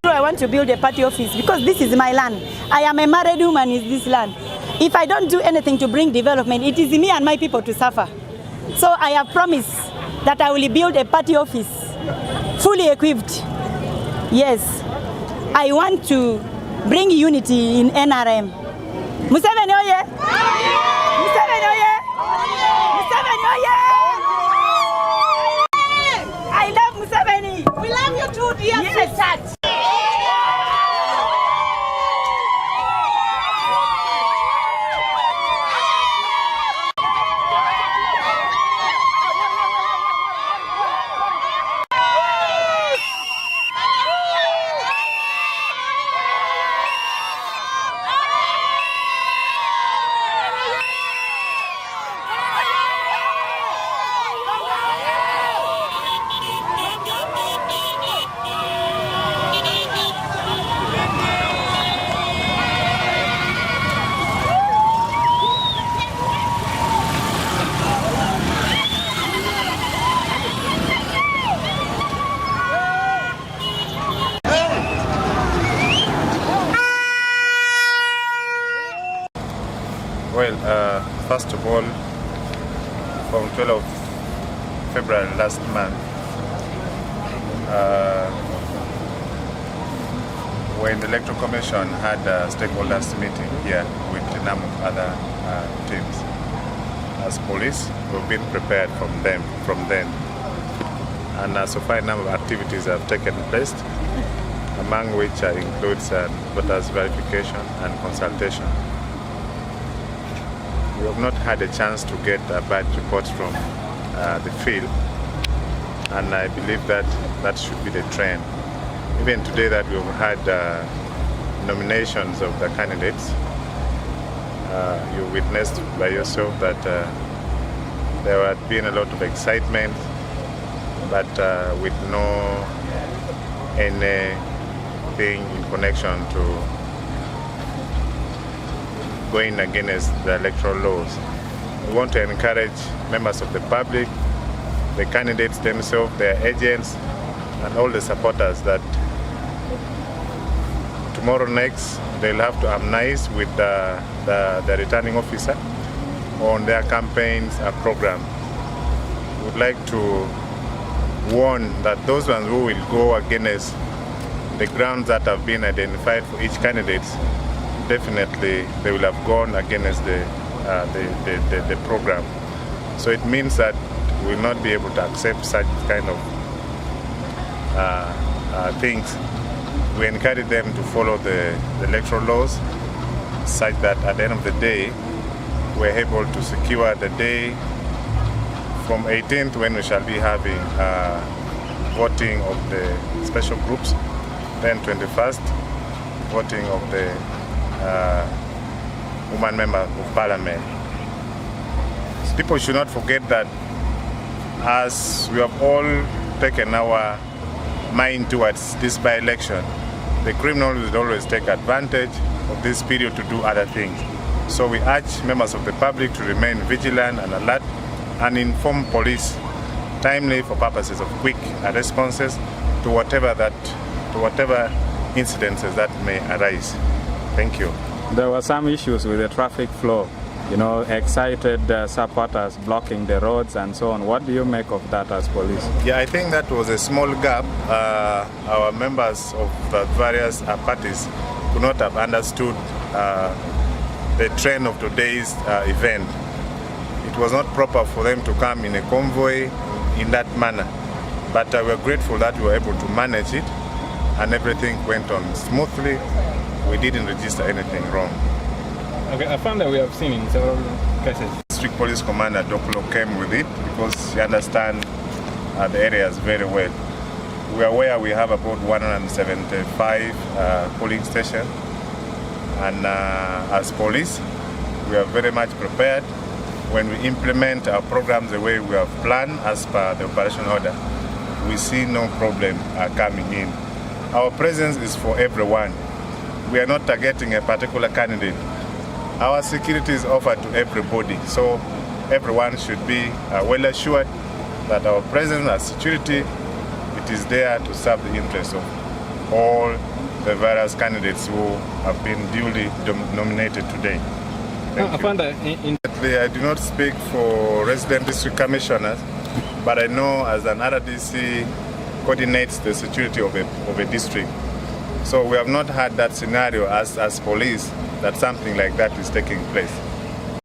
Speaker 20: I want to build a party office because this is my land. I am a married woman in this land. If I don't do anything to bring development, it is me and my people to suffer. So I have promised that I will build a party office, fully equipped. Yes, I want to bring unity in NRM. Museveni oye! Museveni oye! Museveni oye! I love Museveni! We love you too, dear. Yes.
Speaker 21: Well, first of all, from 12th February last month, when the Electoral Commission had a stakeholders meeting here with a number of other teams. As police, we've been prepared from then. And so far a number of activities have taken place, among which includes voters verification and consultation. We have not had a chance to get bad reports from the field, and I believe that that should be the trend. Even today that we've had nominations of the candidates, you witnessed by yourself that there had been a lot of excitement, but with no anything in connection to going against the electoral laws. We want to encourage members of the public, the candidates themselves, their agents, and all the supporters that tomorrow next they'll have to harmonize with the returning officer on their campaigns program. We would like to warn that those ones who will go against the grounds that have been identified for each candidate, definitely they will have gone against the program. So it means that we will not be able to accept such kind of things. We encourage them to follow the electoral laws such that at the end of the day we're able to secure the day from 18th when we shall be having voting of the special groups, then 21st voting of the woman member of parliament. People should not forget that as we have all taken our mind towards this by-election, the criminals will always take advantage of this period to do other things. So we urge members of the public to remain vigilant and alert and inform police timely for purposes of quick responses to whatever incidences that may arise. Thank you.
Speaker 1: There were some issues with the traffic flow, excited supporters blocking the roads and so on. What do you make of that as police?
Speaker 21: Yeah, I think that was a small gap. Our members of the various parties could not have understood the trend of today's event. It was not proper for them to come in a convoy in that manner. But we're grateful that we were able to manage it and everything went on smoothly. We didn't register anything wrong.
Speaker 1: Okay, I found that we have seen in several cases.
Speaker 21: District Police Commander Dokolo came with it because he understands the areas very well. We are aware we have about 175 polling stations, and as police, we are very much prepared. When we implement our programs the way we have planned as per the operation order, we see no problem coming in. Our presence is for everyone. We are not targeting a particular candidate. Our security is offered to everybody, so everyone should be well assured that our presence as security, it is there to serve the interests of all the various candidates who have been duly nominated today.
Speaker 1: I found that
Speaker 21: I do not speak for resident district commissioners, but I know as an RDC coordinates the security of a district. So we have not had that scenario as police that something like that is taking place.